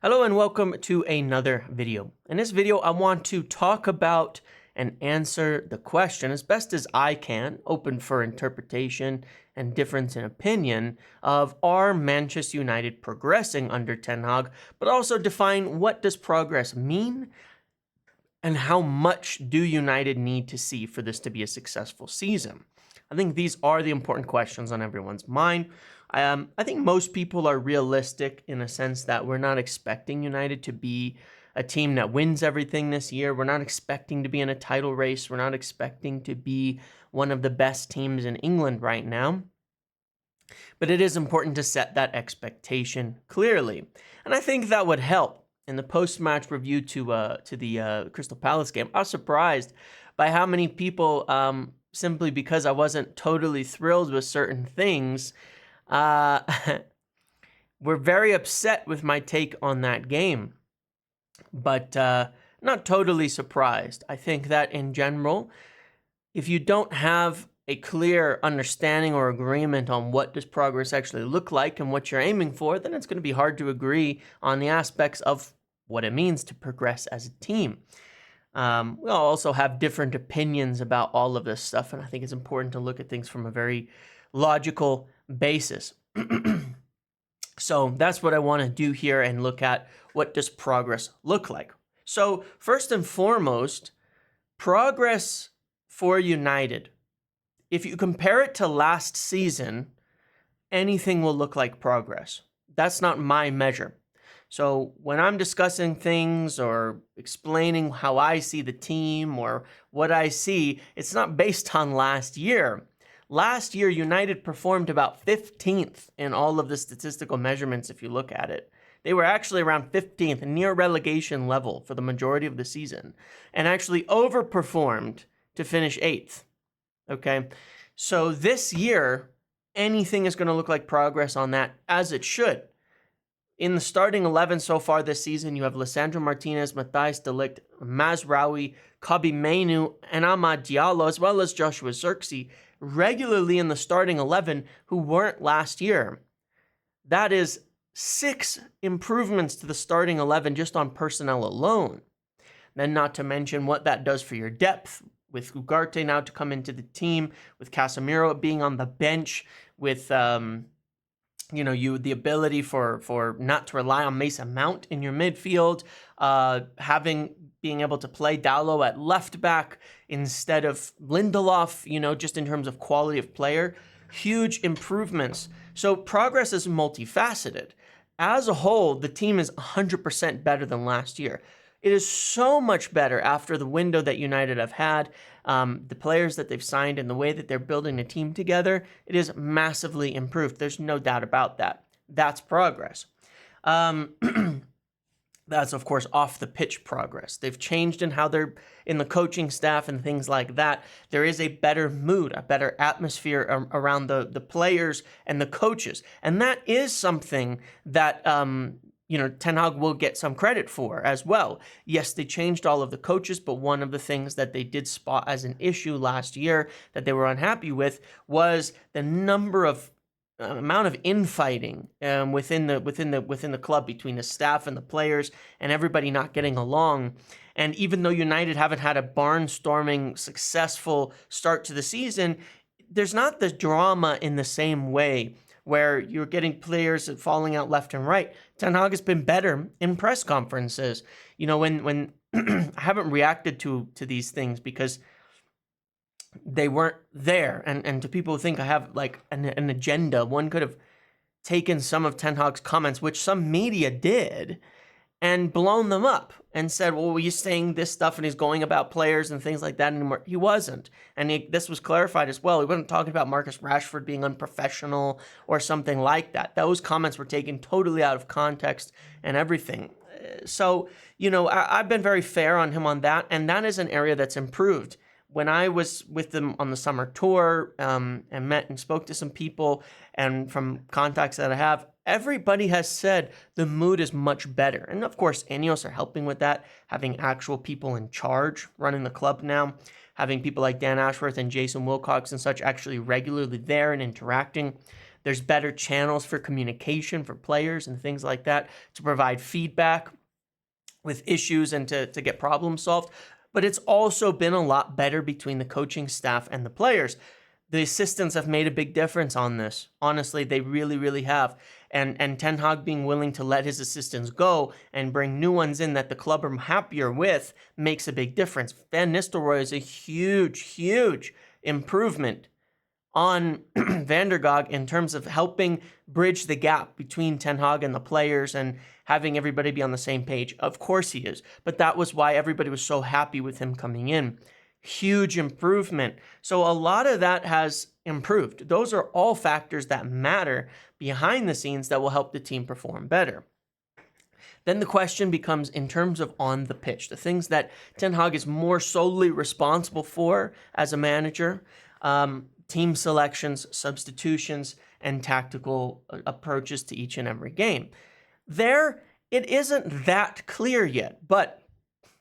Hello and welcome to another video. In this video, I want to talk about and answer the question as best as I can, open for interpretation and difference in opinion, of are Manchester United progressing under Ten Hag, but also define what does progress mean and how much do United need to see for this to be a successful season. I think these are the important questions on everyone's mind. I think most people are realistic in a sense that we're not expecting United to be a team that wins everything this year. We're not expecting to be in a title race. We're not expecting to be one of the best teams in England right now. But it is important to set that expectation clearly. And I think that would help. In the post-match review to the Crystal Palace game, I was surprised by how many people, simply because I wasn't totally thrilled with certain things, were very upset with my take on that game. But not totally surprised. I think that in general, if you don't have a clear understanding or agreement on what does progress actually look like and what you're aiming for, then it's going to be hard to agree on the aspects of what it means to progress as a team. We'll also have different opinions about all of this stuff, and I think it's important to look at things from a very logical basis. So that's what I want to do here and look at what does progress look like. So first and foremost, progress for United. If you compare it to last season, anything will look like progress. That's not my measure. So when I'm discussing things or explaining how I see the team or what I see, it's not based on last year. Last year, United performed about 15th in all of the statistical measurements if you look at it. They were actually around 15th, near relegation level for the majority of the season, and actually overperformed to finish 8th. Okay, so this year, anything is going to look like progress on that, as it should. In the starting 11 so far this season, you have Lisandro Martinez, Matthijs de Ligt, Mazraoui, Kobbie Mainoo, and Amad Diallo, as well as Joshua Zirkzee, regularly in the starting 11 who weren't last year. That is 6 improvements to the starting 11 just on personnel alone. Then not to mention what that does for your depth, with Ugarte now to come into the team, with Casemiro being on the bench, with the ability for not to rely on Mason Mount in your midfield, being able to play Dalot at left back instead of Lindelof, just in terms of quality of player, huge improvements. So progress is multifaceted. As a whole, the team is 100% better than last year. It is so much better after the window that United have had, the players that they've signed and the way that they're building a team together. It is massively improved. There's no doubt about that. That's progress. That's, of course, off the pitch progress. They've changed in how they're in the coaching staff and things like that. There is a better mood, a better atmosphere around the players and the coaches. And that is something that Ten Hag will get some credit for as well. Yes, they changed all of the coaches, but one of the things that they did spot as an issue last year that they were unhappy with was the amount of infighting within the club between the staff and the players and everybody not getting along. And even though United haven't had a barnstorming, successful start to the season, there's not the drama in the same way where you're getting players falling out left and right. Ten Hag has been better in press conferences. When I haven't reacted to these things because they weren't there. And to people who think I have like an agenda, one could have taken some of Ten Hag's comments, which some media did, and blown them up and said, well, were you saying this stuff and he's going about players and things like that anymore? He wasn't. And this was clarified as well. He wasn't talking about Marcus Rashford being unprofessional or something like that. Those comments were taken totally out of context and everything. So, I've been very fair on him on that. And that is an area that's improved. When I was with them on the summer tour and met and spoke to some people, and from contacts that I have, everybody has said the mood is much better. And of course, Ineos are helping with that, having actual people in charge running the club now, having people like Dan Ashworth and Jason Wilcox and such actually regularly there and interacting. There's better channels for communication for players and things like that to provide feedback with issues and to get problems solved. But it's also been a lot better between the coaching staff and the players. The assistants have made a big difference on this. Honestly, they really, really have. And Ten Hag being willing to let his assistants go and bring new ones in that the club are happier with makes a big difference. Van Nistelrooy is a huge, huge improvement on Van der Gaag in terms of helping bridge the gap between Ten Hag and the players and having everybody be on the same page. Of course he is, but that was why everybody was so happy with him coming in. Huge improvement. So a lot of that has improved. Those are all factors that matter behind the scenes that will help the team perform better. Then the question becomes in terms of on the pitch, the things that Ten Hag is more solely responsible for as a manager, team selections, substitutions, and tactical approaches to each and every game. There, it isn't that clear yet, but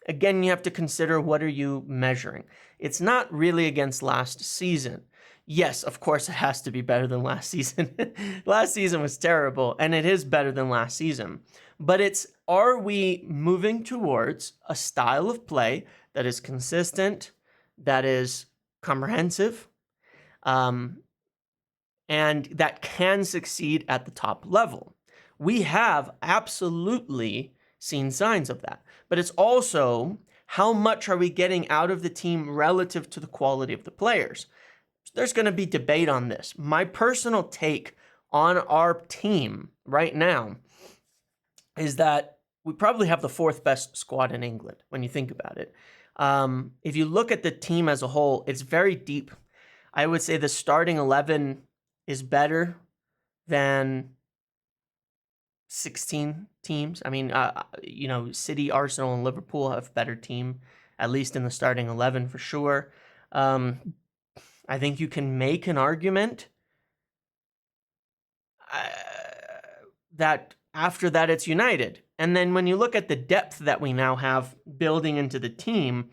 again, you have to consider what are you measuring. It's not really against last season. Yes, of course, it has to be better than last season. Last season was terrible, and it is better than last season. But it's, are we moving towards a style of play that is consistent, that is comprehensive, and that can succeed at the top level? We have absolutely seen signs of that. But it's also, how much are we getting out of the team relative to the quality of the players? There's going to be debate on this. My personal take on our team right now is that we probably have the fourth best squad in England when you think about it. If you look at the team as a whole, it's very deep. I would say the starting 11 is better than 16 teams. I mean, City, Arsenal, and Liverpool have a better team, at least in the starting 11 for sure. I think you can make an argument that after that it's United. And then when you look at the depth that we now have building into the team,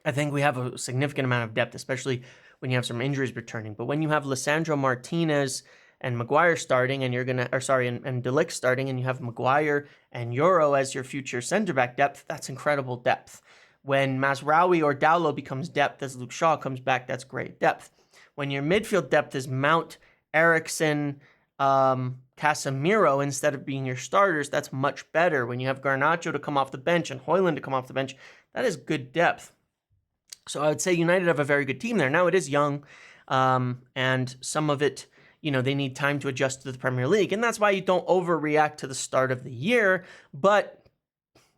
I think we have a significant amount of depth, especially when you have some injuries returning. But when you have Lisandro Martinez and Maguire starting, and and De Ligt starting, and you have Maguire and Euro as your future center back depth, that's incredible depth. When Mazraoui or Dowlow becomes depth as Luke Shaw comes back, that's great depth. When your midfield depth is Mount, Eriksen, Casemiro instead of being your starters, that's much better. When you have Garnacho to come off the bench and Højlund to come off the bench, that is good depth. So I would say United have a very good team there. Now it is young, and some of it, they need time to adjust to the Premier League. And that's why you don't overreact to the start of the year. But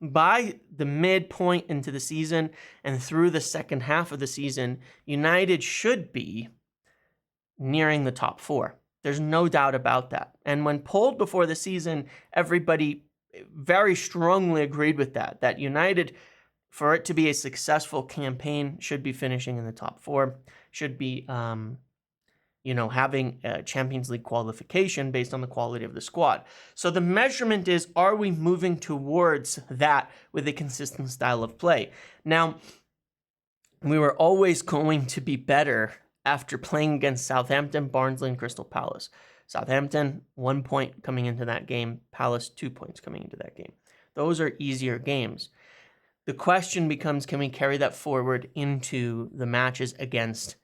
by the midpoint into the season and through the second half of the season, United should be nearing the top four. There's no doubt about that. And when polled before the season, everybody very strongly agreed with that United, for it to be a successful campaign, should be finishing in the top four, should be having a Champions League qualification based on the quality of the squad. So the measurement is, are we moving towards that with a consistent style of play? Now, we were always going to be better after playing against Southampton, Barnsley, and Crystal Palace. Southampton, 1 point coming into that game. Palace, 2 points coming into that game. Those are easier games. The question becomes, can we carry that forward into the matches against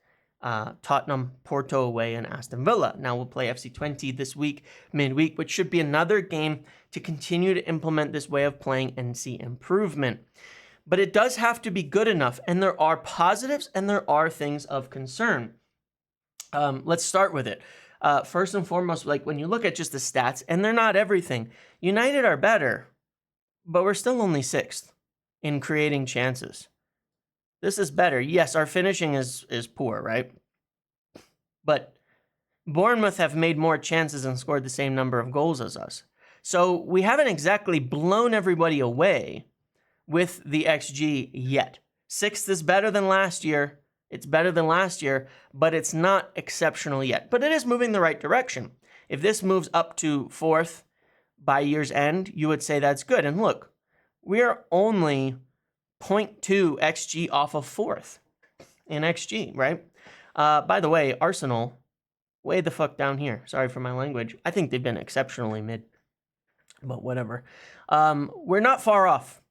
Tottenham, Porto away, and Aston Villa? Now we'll play FC20 this week, midweek, which should be another game to continue to implement this way of playing and see improvement. But it does have to be good enough, and there are positives and there are things of concern. Let's start with it. First and foremost, like when you look at just the stats, and they're not everything, United are better, but we're still only 6th in creating chances. This is better. Yes, our finishing is poor, right? But Bournemouth have made more chances and scored the same number of goals as us. So we haven't exactly blown everybody away with the XG yet. 6th is better than last year. It's better than last year, but it's not exceptional yet. But it is moving the right direction. If this moves up to 4th by year's end, you would say that's good. And look, we are only 0.2 XG off of 4th in XG, right? By the way, Arsenal way the fuck down here. Sorry for my language. I think they've been exceptionally mid, but whatever. We're not far off.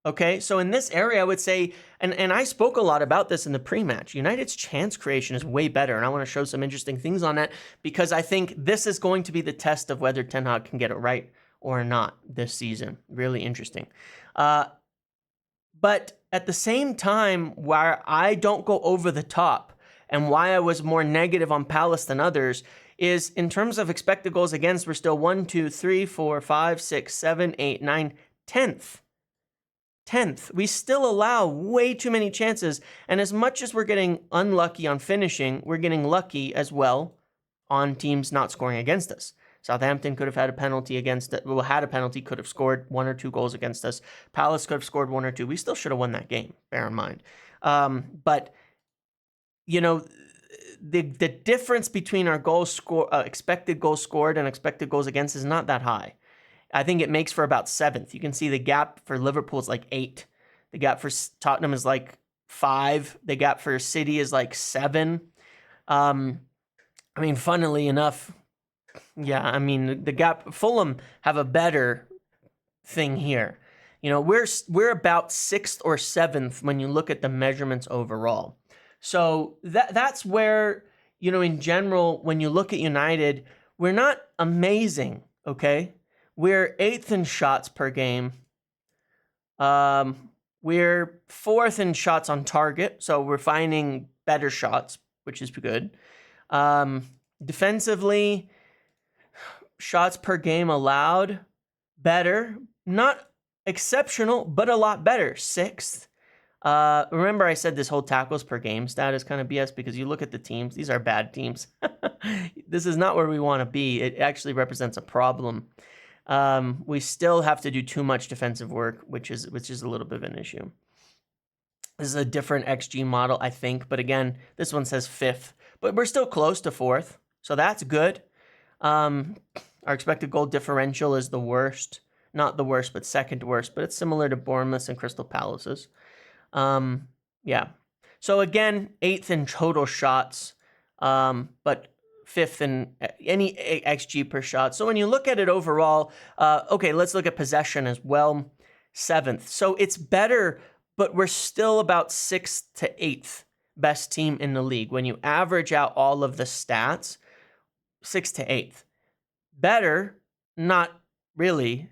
Okay, so in this area, I would say, and I spoke a lot about this in the pre-match, United's chance creation is way better, and I want to show some interesting things on that, because I think this is going to be the test of whether Ten Hag can get it right or not this season. Really interesting. But at the same time, where I don't go over the top, and why I was more negative on Palace than others, is in terms of expected goals against, we're still 1, 2, 3, 4, 5, 6, 7, 8, 9, 10th. 10th. We still allow way too many chances, and as much as we're getting unlucky on finishing, we're getting lucky as well on teams not scoring against us. Southampton could have had a penalty against it. Well, had a penalty, could have scored 1 or 2 goals against us. Palace could have scored 1 or 2. We still should have won that game, bear in mind. But, you know, the difference between our expected goals scored and expected goals against is not that high. I think it makes for about 7th. You can see the gap for Liverpool is like 8. The gap for Tottenham is like 5. The gap for City is like 7. I mean, funnily enough, yeah, I mean, the gap, Fulham have a better thing here. You know, we're about 6th or 7th when you look at the measurements overall. So that's where, you know, in general, when you look at United, we're not amazing, okay? We're 8th in shots per game. We're 4th in shots on target, so we're finding better shots, which is good. Defensively, shots per game allowed, better. Not exceptional, but a lot better. 6th. Remember I said this whole tackles per game stat is kind of BS because you look at the teams. These are bad teams. This is not where we want to be. It actually represents a problem. We still have to do too much defensive work, which is a little bit of an issue. This is a different XG model, I think. But again, this one says 5th. But we're still close to 4th. So that's good. Our expected goal differential is the worst. Not the worst, but second worst. But it's similar to Bournemouth and Crystal Palace's. Yeah. So again, 8th in total shots, but 5th in any XG per shot. So when you look at it overall, okay, let's look at possession as well. 7th. So it's better, but we're still about 6th to 8th best team in the league. When you average out all of the stats, 6th to 8th. Better, not really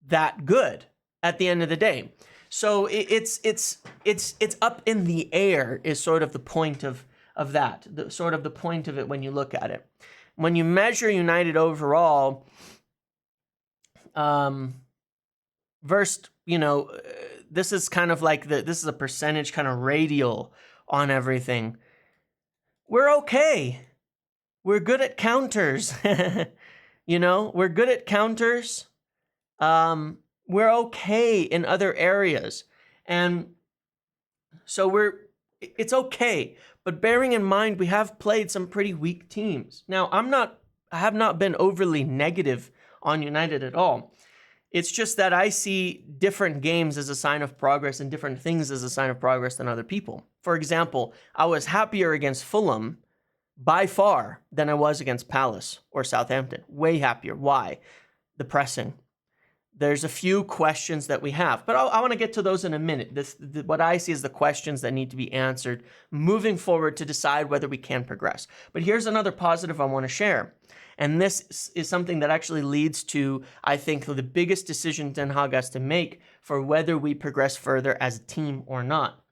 that good at the end of the day. So it's up in the air is sort of the point of that, sort of the point of it when you look at it. When you measure United overall, versus, you know, this is kind of like this is a percentage kind of radial on everything. We're okay. We're good at counters. You know, we're good at counters. We're okay in other areas. And so it's okay. But bearing in mind, we have played some pretty weak teams. Now, I have not been overly negative on United at all. It's just that I see different games as a sign of progress and different things as a sign of progress than other people. For example, I was happier against Fulham by far than I was against Palace or Southampton. Way happier. Why? The pressing. There's a few questions that we have, but I want to get to those in a minute. What I see is the questions that need to be answered moving forward to decide whether we can progress. But here's another positive I want to share. And this is something that actually leads to, I think, the biggest decision Ten Hag has to make for whether we progress further as a team or not.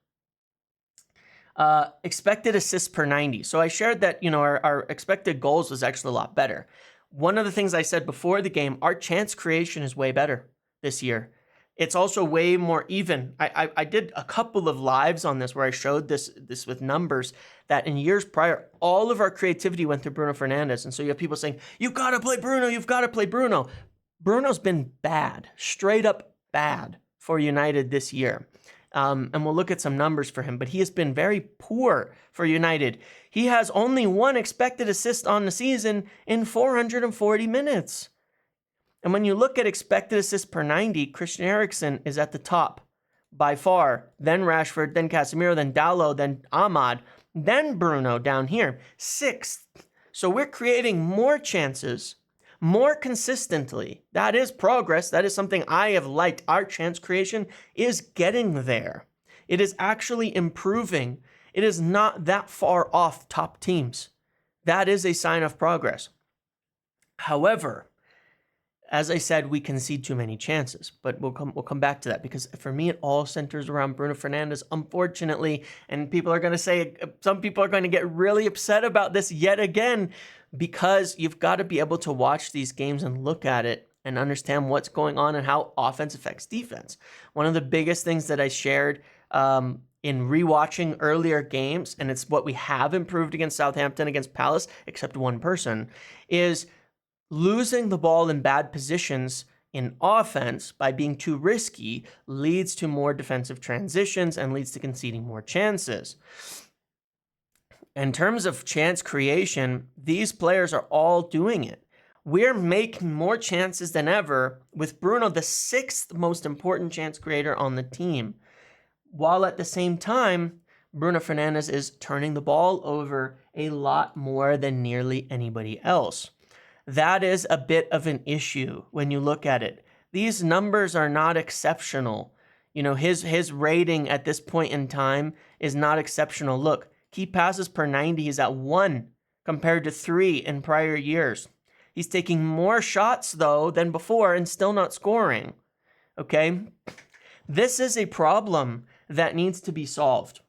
Expected assists per 90. So I shared that, you know, our expected goals was actually a lot better. One of the things I said before the game, our chance creation is way better this year. It's also way more even. I did a couple of lives on this where I showed this with numbers that in years prior, all of our creativity went through Bruno Fernandes. And so you have people saying, you've got to play Bruno, you've got to play Bruno. Bruno's been bad, straight up bad for United this year. And we'll look at some numbers for him, but he has been very poor for United. He has only 1 expected assist on the season in 440 minutes. And when you look at expected assists per 90, Christian Eriksen is at the top by far, then Rashford, then Casemiro, then Dalot, then Ahmad, then Bruno down here, 6th. So we're creating more chances more consistently. That is progress. That is something I have liked. Our chance creation is getting there. It is actually improving. It is not that far off top teams. That is a sign of progress. However, as I said, we concede too many chances, but we'll come back to that, because for me, it all centers around Bruno Fernandes, unfortunately. And people are going to say, some people are going to get really upset about this yet again, because you've got to be able to watch these games and look at it and understand what's going on and how offense affects defense. One of the biggest things that I shared in rewatching earlier games, and it's what we have improved against Southampton, against Palace, except one person, is losing the ball in bad positions in offense by being too risky leads to more defensive transitions and leads to conceding more chances. In terms of chance creation, these players are all doing it. We're making more chances than ever, with Bruno the 6th most important chance creator on the team, while at the same time, Bruno Fernandes is turning the ball over a lot more than nearly anybody else. That is a bit of an issue when you look at it. These numbers are not exceptional. You know, his rating at this point in time is not exceptional. Look, key passes per 90, he's at 1 compared to 3 in prior years. He's taking more shots, though, than before and still not scoring. Okay? This is a problem that needs to be solved.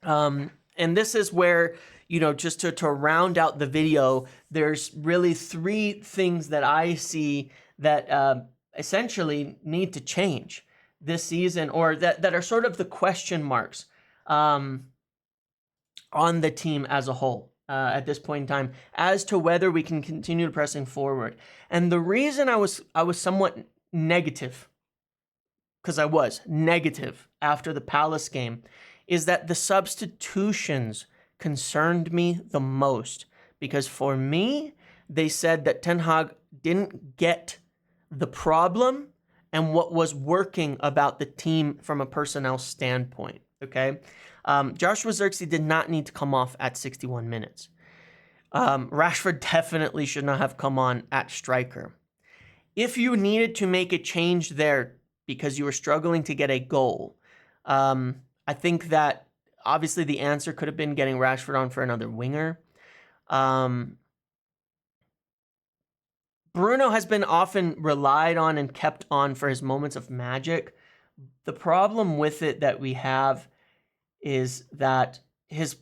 And this is where, you know, just to round out the video, there's really 3 things that I see that essentially need to change this season, or that are sort of the question marks on the team as a whole at this point in time, as to whether we can continue pressing forward. And the reason I was somewhat negative, because I was negative after the Palace game, is that the substitutions concerned me the most, because for me, they said that Ten Hag didn't get the problem and what was working about the team from a personnel standpoint, okay? Joshua Zirkzee did not need to come off at 61 minutes. Rashford definitely should not have come on at striker. If you needed to make a change there because you were struggling to get a goal, I think that obviously the answer could have been getting Rashford on for another winger. Bruno has been often relied on and kept on for his moments of magic. The problem with it that we have is that his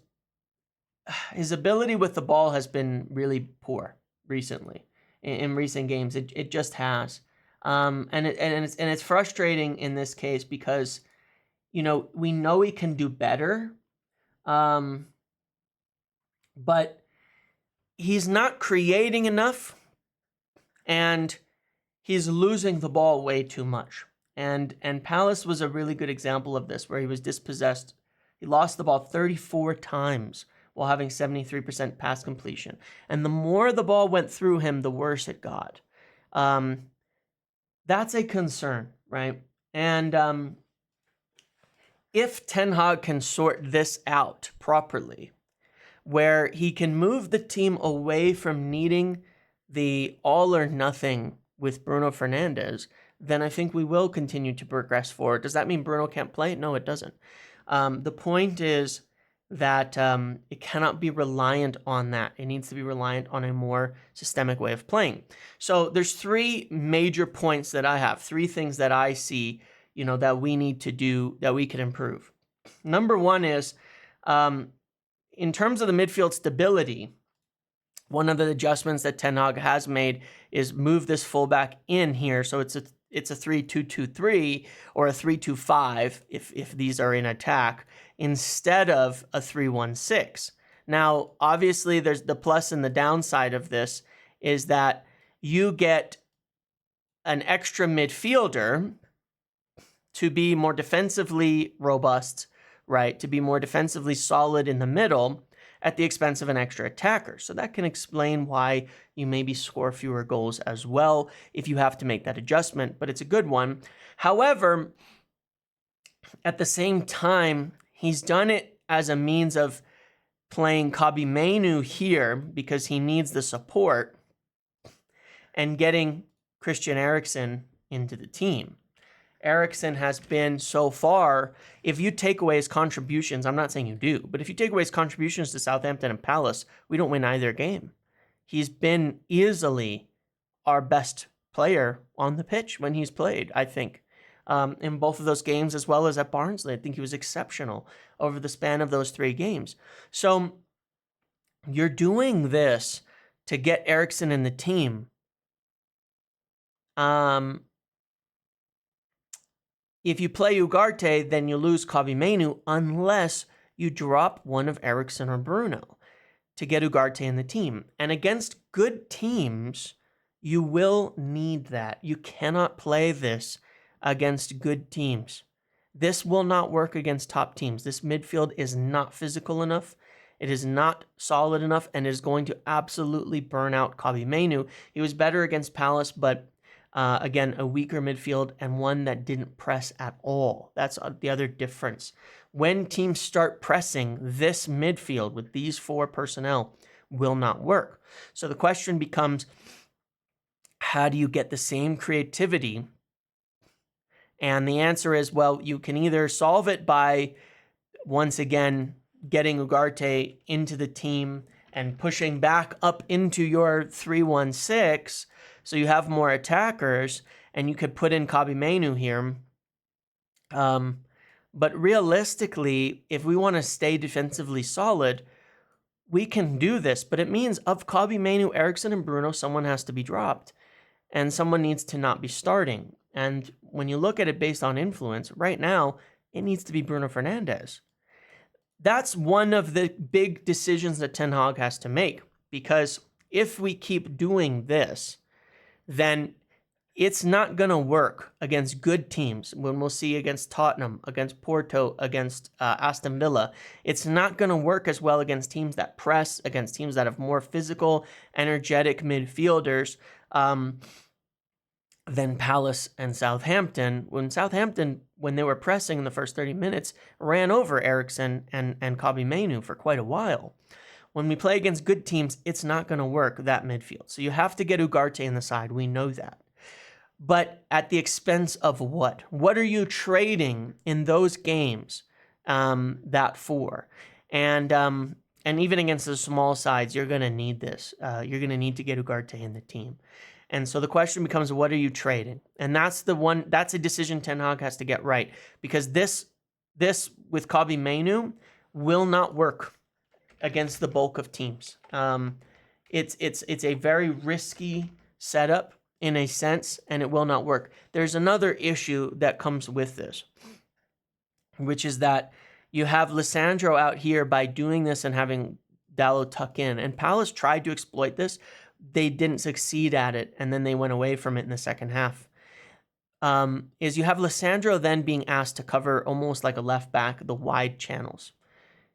ability with the ball has been really poor recently in recent games. It just has, and it's frustrating in this case because, you know, we know he can do better, but he's not creating enough, and he's losing the ball way too much. And Palace was a really good example of this, where he was dispossessed. He lost the ball 34 times while having 73% pass completion. And the more the ball went through him, the worse it got. That's a concern, right? And if Ten Hag can sort this out properly, where he can move the team away from needing the all or nothing with Bruno Fernandes, then I think we will continue to progress forward. Does that mean Bruno can't play? No, it doesn't. The point is that it cannot be reliant on that. It needs to be reliant on a more systemic way of playing. So there's 3 major points that I have, 3 things that I see, you know, that we need to do, that we can improve. Number 1 is, in terms of the midfield stability, one of the adjustments that Ten Hag has made is move this fullback in here. So it's a 3-2-2-3 or a 3-2-5 if these are in attack, instead of a 3-1-6. Now, obviously, there's the plus and the downside of this is that you get an extra midfielder to be more defensively robust, right? To be more defensively solid in the middle at the expense of an extra attacker. So that can explain why you maybe score fewer goals as well if you have to make that adjustment, but it's a good one. However, at the same time, he's done it as a means of playing Kobbie Mainoo here because he needs the support and getting Christian Eriksen into the team. Eriksen has been so far, if you take away his contributions, I'm not saying you do, but if you take away his contributions to Southampton and Palace, we don't win either game. He's been easily our best player on the pitch when he's played, I think. In both of those games, as well as at Barnsley, I think he was exceptional over the span of those 3 games. So you're doing this to get Eriksen in the team. If you play Ugarte, then you lose Kobbie Mainoo unless you drop one of Eriksen or Bruno to get Ugarte in the team. And against good teams, you will need that. You cannot play this against good teams. This will not work against top teams. This midfield is not physical enough. It is not solid enough, and is going to absolutely burn out Kobbie Mainoo. He was better against Palace, but again, a weaker midfield and one that didn't press at all. That's the other difference. When teams start pressing, this midfield with these 4 personnel will not work. So the question becomes, how do you get the same creativity? And the answer is, well, you can either solve it by, once again, getting Ugarte into the team and pushing back up into your 3-1-6, so you have more attackers, and you could put in Kobbie Mainoo here. But realistically, if we want to stay defensively solid, we can do this. But it means of Kobbie Mainoo, Eriksen, and Bruno, someone has to be dropped. And someone needs to not be starting. And when you look at it based on influence, right now, it needs to be Bruno Fernandes. That's one of the big decisions that Ten Hag has to make. Because if we keep doing this, then it's not going to work against good teams. When we'll see against Tottenham, against Porto, against Aston Villa, it's not going to work as well against teams that press, against teams that have more physical, energetic midfielders than Palace and Southampton. When Southampton, when they were pressing in the first 30 minutes, ran over Eriksen and Kobbie Mainoo for quite a while. When we play against good teams, it's not going to work, that midfield. So you have to get Ugarte in the side. We know that. But at the expense of what? What are you trading in those games that for? And even against the small sides, you're going to need this. You're going to need to get Ugarte in the team. And so the question becomes, what are you trading? And that's a decision Ten Hag has to get right. Because this with Kobbie Mainoo will not work against the bulk of teams. It's a very risky setup in a sense, and it will not work. There's another issue that comes with this, which is that you have Lissandro out here by doing this and having Dalot tuck in. And Palace tried to exploit this. They didn't succeed at it, and then they went away from it in the second half. Is you have Lissandro then being asked to cover almost like a left back, the wide channels.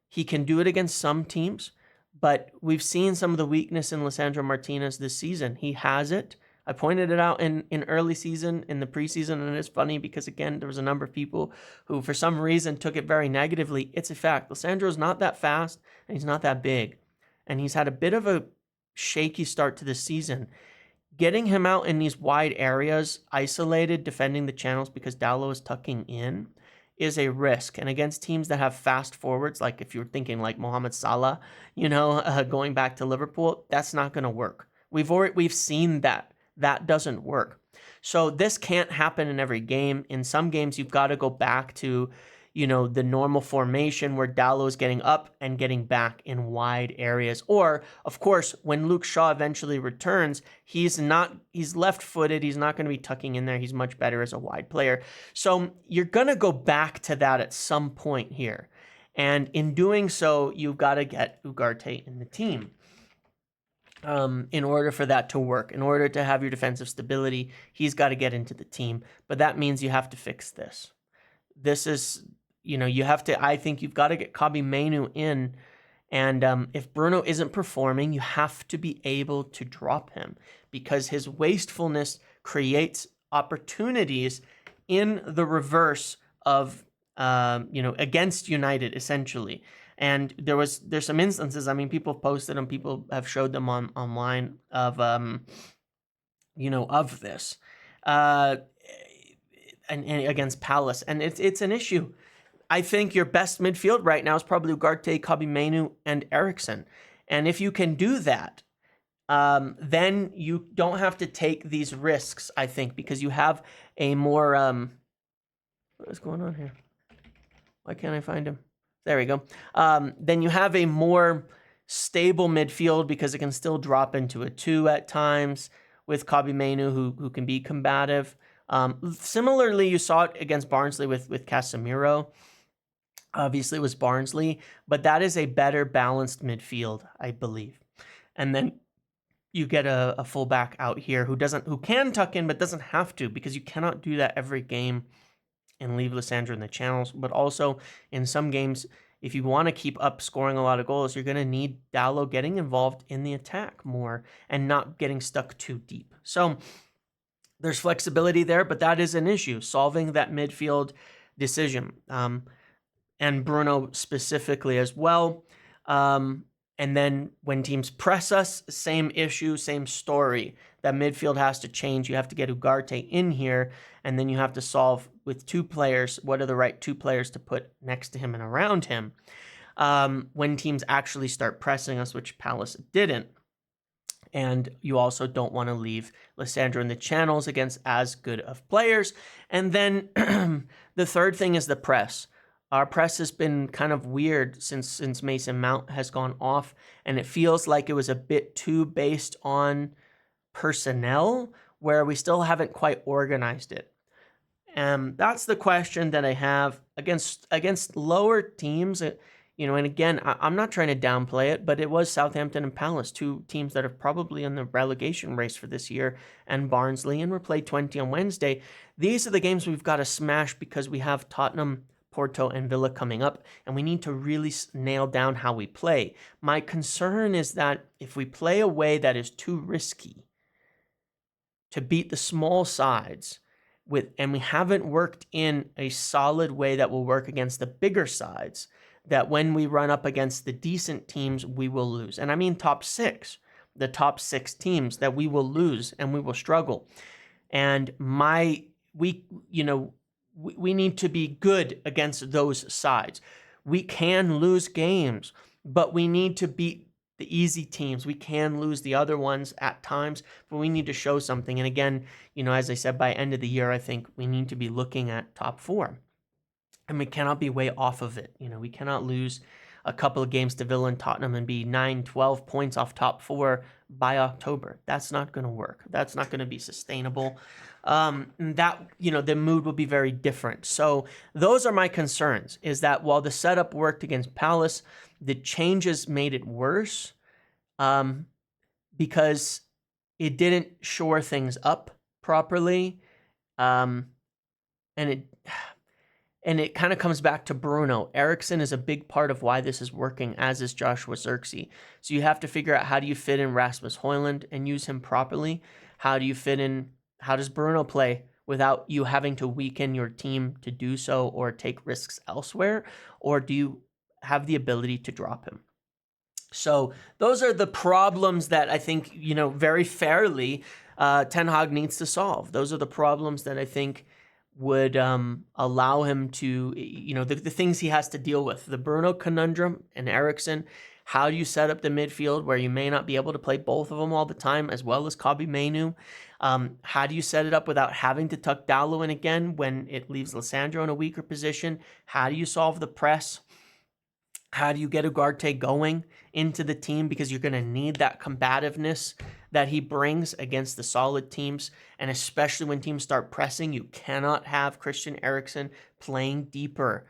He can do it against some teams, but we've seen some of the weakness in Lisandro Martinez this season. He has it. I pointed it out in early season, in the preseason, and it's funny because, again, there was a number of people who, for some reason, took it very negatively. It's a fact. Lisandro's not that fast, and he's not that big. And he's had a bit of a shaky start to the season. Getting him out in these wide areas, isolated, defending the channels because Dalot is tucking in, is a risk. And against teams that have fast forwards, like if you're thinking like Mohamed Salah, going back to Liverpool, that's not going to work. We've seen that. That doesn't work. So this can't happen in every game. In some games, you've got to go back to, the normal formation where Dalot is getting up and getting back in wide areas. Or, of course, when Luke Shaw eventually returns, he's left-footed. He's not going to be tucking in there. He's much better as a wide player. So you're going to go back to that at some point here. And in doing so, you've got to get Ugarte in the team. In order for that to work, in order to have your defensive stability, he's got to get into the team. But that means you have to fix this. This is, you have to, I think you've got to get Kobbie Mainoo in. And if Bruno isn't performing, you have to be able to drop him because his wastefulness creates opportunities in the reverse of, against United, essentially. And there's some instances, I mean, people have posted them, people have showed them online of, of this, and against Palace. And it's an issue. I think your best midfield right now is probably Ugarte, Kobbie Mainoo, and Eriksen. And if you can do that, then you don't have to take these risks, I think, because you have a more... what is going on here? Why can't I find him? There we go. Then you have a more stable midfield because it can still drop into a 2 at times with Kobbie Mainoo, who can be combative. Similarly, you saw it against Barnsley with Casemiro. Obviously, it was Barnsley, but that is a better balanced midfield, I believe. And then you get a fullback out here who can tuck in but doesn't have to, because you cannot do that every game and leave Lissandro in the channels. But also in some games, if you want to keep up scoring a lot of goals, you're going to need Dalot getting involved in the attack more and not getting stuck too deep. So there's flexibility there, but that is an issue, solving that midfield decision. And Bruno specifically as well. And then when teams press us, same issue, same story. That midfield has to change. You have to get Ugarte in here, and then you have to solve with 2 players, what are the right 2 players to put next to him and around him when teams actually start pressing us, which Palace didn't. And you also don't want to leave Lissandro in the channels against as good of players. And then the third thing is the press. Our press has been kind of weird since Mason Mount has gone off, and it feels like it was a bit too based on personnel, where we still haven't quite organized it. That's the question that I have against lower teams. And again, I'm not trying to downplay it, but it was Southampton and Palace, 2 teams that are probably in the relegation race for this year, and Barnsley, and we're played 20 on Wednesday. These are the games we've got to smash because we have Tottenham, Porto, and Villa coming up, and we need to really nail down how we play. My concern is that if we play a way that is too risky to beat the small sides, and we haven't worked in a solid way that will work against the bigger sides, that when we run up against the decent teams, we will lose. And I mean top 6, the top 6 teams, that we will lose and we will struggle. And we need to be good against those sides. We can lose games, but we need to beat the easy teams. We can lose the other ones at times, but we need to show something. And again, as I said, by end of the year, I think we need to be looking at top 4. And we cannot be way off of it. We cannot lose a couple of games to Villa and Tottenham and be 9-12 points off top 4 by October. That's not going to work. That's not going to be sustainable. The mood will be very different. So those are my concerns, is that while the setup worked against Palace, the changes made it worse because it didn't shore things up properly. And it kind of comes back to Bruno. Eriksen is a big part of why this is working, as is Joshua Zirkzee. So you have to figure out, how do you fit in Rasmus Højlund and use him properly? How does Bruno play without you having to weaken your team to do so or take risks elsewhere? Or do you have the ability to drop him? So those are the problems that I think, very fairly, Ten Hag needs to solve. Those are the problems that I think would allow him to, the things he has to deal with. The Bruno conundrum and Eriksen. How do you set up the midfield where you may not be able to play both of them all the time, as well as Kobbie Mainoo? How do you set it up without having to tuck Dalot in again when it leaves Lissandro in a weaker position? How do you solve the press? How do you get Ugarte going into the team? Because you're going to need that combativeness that he brings against the solid teams. And especially when teams start pressing, you cannot have Christian Eriksen playing deeper.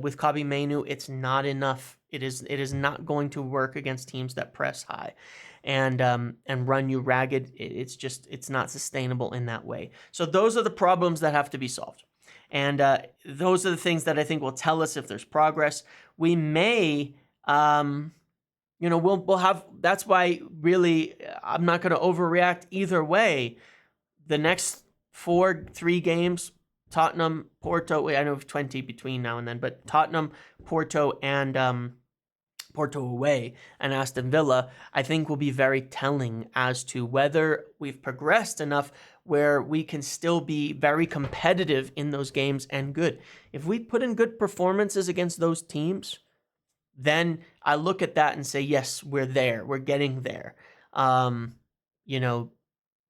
With Kobbie Mainoo, it's not enough. It is not going to work against teams that press high and run you ragged. It's not sustainable in that way. So those are the problems that have to be solved. And those are the things that I think will tell us if there's progress. We may, we'll have, that's why really I'm not going to overreact either way. The next 3 games, Tottenham, Porto. I know 20 between now and then, but Tottenham, Porto, and Porto away and Aston Villa, I think will be very telling as to whether we've progressed enough where we can still be very competitive in those games and good. If we put in good performances against those teams, then I look at that and say, yes, we're there. We're getting there.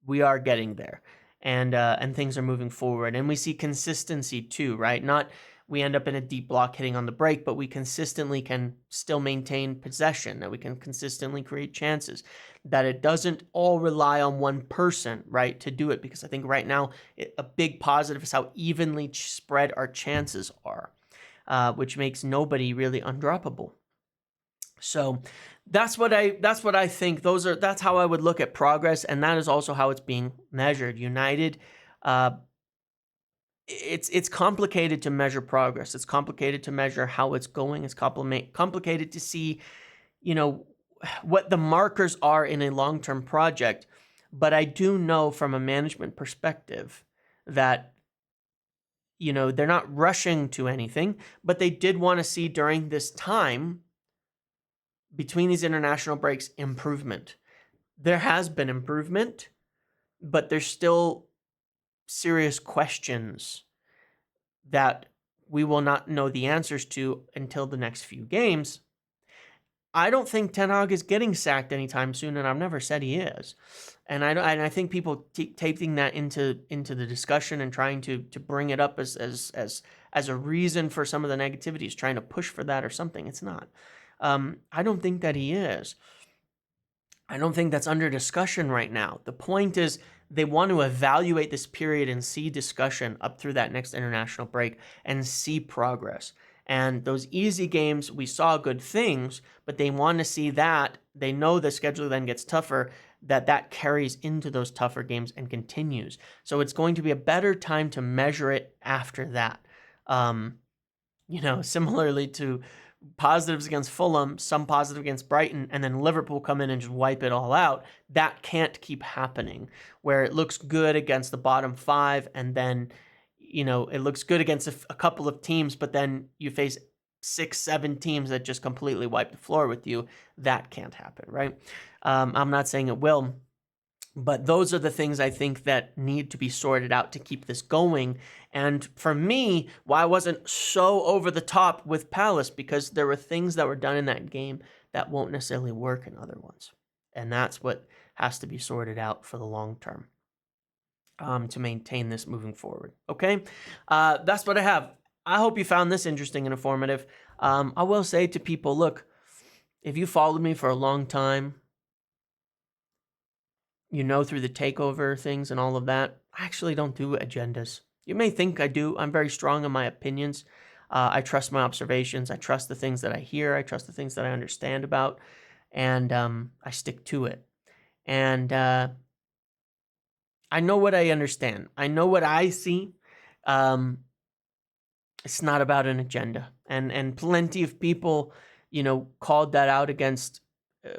We are getting there. And things are moving forward. And we see consistency too, right? Not we end up in a deep block hitting on the break, but we consistently can still maintain possession, that we can consistently create chances, that it doesn't all rely on one person, right, to do it. Because I think right now a big positive is how evenly spread our chances are, which makes nobody really undroppable. So that's what I think. That's how I would look at progress, and that is also how it's being measured. United, it's complicated to measure progress. It's complicated to measure how it's going. It's complicated to see, what the markers are in a long-term project. But I do know from a management perspective that, they're not rushing to anything, but they did want to see during this time between these international breaks improvement. There has been improvement, but there's still serious questions that we will not know the answers to until the next few games. I don't think Ten Hag is getting sacked anytime soon, and I've never said he is. And I think people taking that into the discussion and trying to bring it up as a reason for some of the negativities, trying to push for that or something. It's not. I don't think that he is. I don't think that's under discussion right now. The point is they want to evaluate this period and see discussion up through that next international break and see progress. And those easy games, we saw good things, but they want to see that. They know the schedule then gets tougher, that carries into those tougher games and continues. So it's going to be a better time to measure it after that. Similarly to positives against Fulham, some positive against Brighton, and then Liverpool come in and just wipe it all out. That can't keep happening, where it looks good against the bottom five, and then, it looks good against a couple of teams, but then you face 6-7 teams that just completely wipe the floor with you. That can't happen, right? I'm not saying it will, but those are the things I think that need to be sorted out to keep this going. And for me, why I wasn't so over the top with Palace, because there were things that were done in that game that won't necessarily work in other ones. And that's what has to be sorted out for the long term to maintain this moving forward. Okay, that's what I have. I hope you found this interesting and informative. I will say to people, look, if you followed me for a long time, through the takeover things and all of that, I actually don't do agendas. You may think I do. I'm very strong in my opinions. I trust my observations. I trust the things that I hear. I trust the things that I understand about. And I stick to it. And I know what I understand. I know what I see. It's not about an agenda. And plenty of people, called that out against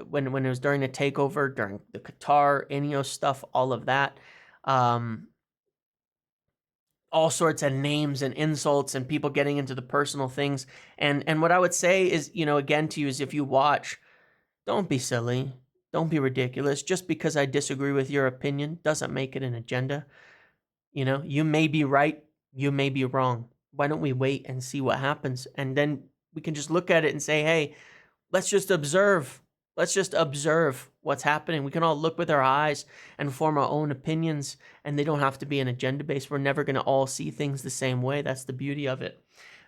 when it was during the takeover, during the Qatar, Ineos stuff, all of that. All sorts of names and insults and people getting into the personal things. And what I would say is, again to you, is if you watch, don't be silly. Don't be ridiculous. Just because I disagree with your opinion doesn't make it an agenda. You may be right. You may be wrong. Why don't we wait and see what happens? And then we can just look at it and say, hey, let's just observe. Let's just observe what's happening. We can all look with our eyes and form our own opinions, and they don't have to be an agenda-based. We're never going to all see things the same way. That's the beauty of it.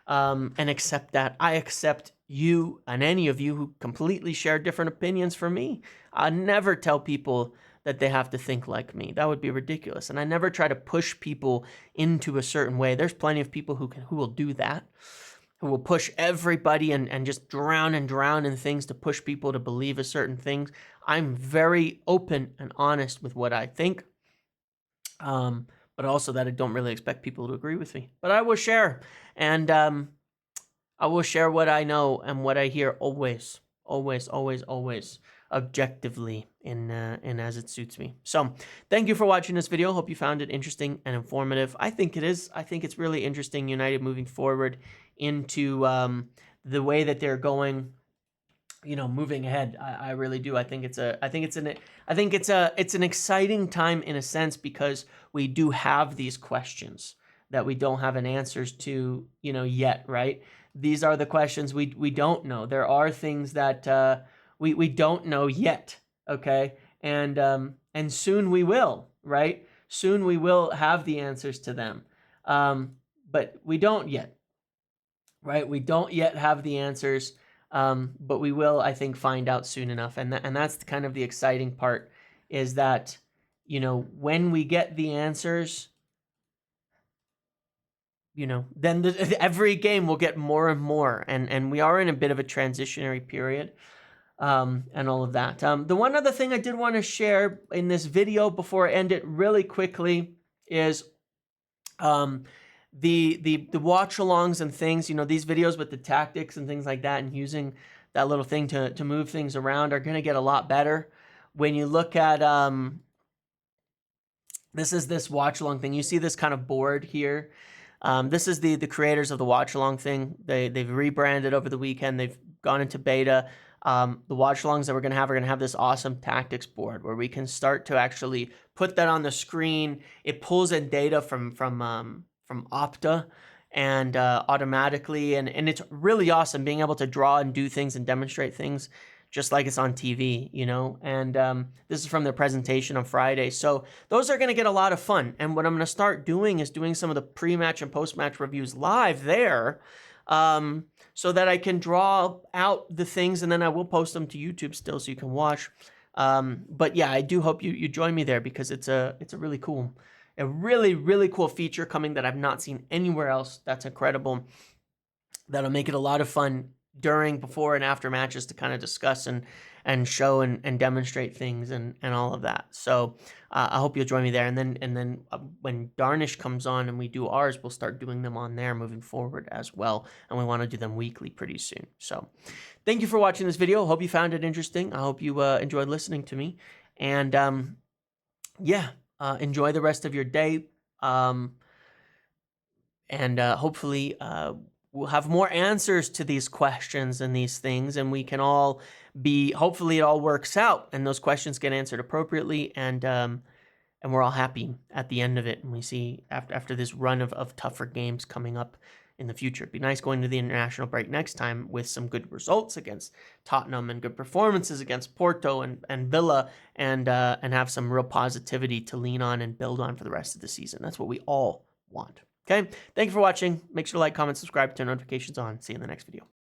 And accept that. I accept you and any of you who completely share different opinions from me. I never tell people that they have to think like me. That would be ridiculous. And I never try to push people into a certain way. There's plenty of people who will do that, who will push everybody and just drown in things to push people to believe a certain thing. I'm very open and honest with what I think, but also that I don't really expect people to agree with me. But I will share, and I will share what I know and what I hear always, always, always, always. objectively and as it suits me. So thank you for watching this video. Hope you found it interesting and informative. I think it is. I think it's really interesting, United moving forward into the way that they're going, you know, moving ahead. I really do. I think it's an exciting time in a sense, because we do have these questions that we don't have an answers to, you know, yet, right? These are the questions we don't know. There are things that we don't know yet, okay? And soon we will, right? Soon we will have the answers to them. But we don't yet, right? We don't yet have the answers, but we will, I think, find out soon enough. And that's kind of the exciting part, is that, you know, when we get the answers, you know, then every game will get more and more. And we are in a bit of a transitionary period, and all of that. The one other thing I did want to share in this video before I end it really quickly is the watch-alongs and things. You know, these videos with the tactics and things like that, and using that little thing to move things around, are going to get a lot better. When you look at this watch-along thing, you see this kind of board here. This is the creators of the watch-along thing. They've rebranded over the weekend. They've gone into beta. The watch-alongs that we're going to have this awesome tactics board where we can start to actually put that on the screen. It pulls in data from Opta and automatically, and it's really awesome being able to draw and do things and demonstrate things just like it's on TV, you know. And this is from their presentation on Friday. So those are going to get a lot of fun. And what I'm going to start doing is doing some of the pre-match and post-match reviews live there, so that I can draw out the things, and then I will post them to YouTube still so you can watch. But yeah, I do hope you join me there, because it's a really cool, a really cool feature coming that I've not seen anywhere else. That's incredible. That'll make it a lot of fun during, before, and after matches to kind of discuss and show and demonstrate things and all of that. So I hope you'll join me there. And then when Darnish comes on and we do ours, we'll start doing them on there moving forward as well. And we want to do them weekly pretty soon. So thank you for watching this video. Hope you found it interesting. I hope you enjoyed listening to me. And yeah, enjoy the rest of your day. And hopefully we'll have more answers to these questions and these things, and we can all be, hopefully it all works out and those questions get answered appropriately, and we're all happy at the end of it, and we see after this run of tougher games coming up in the future. It'd be nice going to the international break next time with some good results against Tottenham and good performances against Porto and Villa, and have some real positivity to lean on and build on for the rest of the season. That's what we all want. Okay, thank you for watching. Make sure to like, comment, subscribe, turn notifications on. See you in the next video.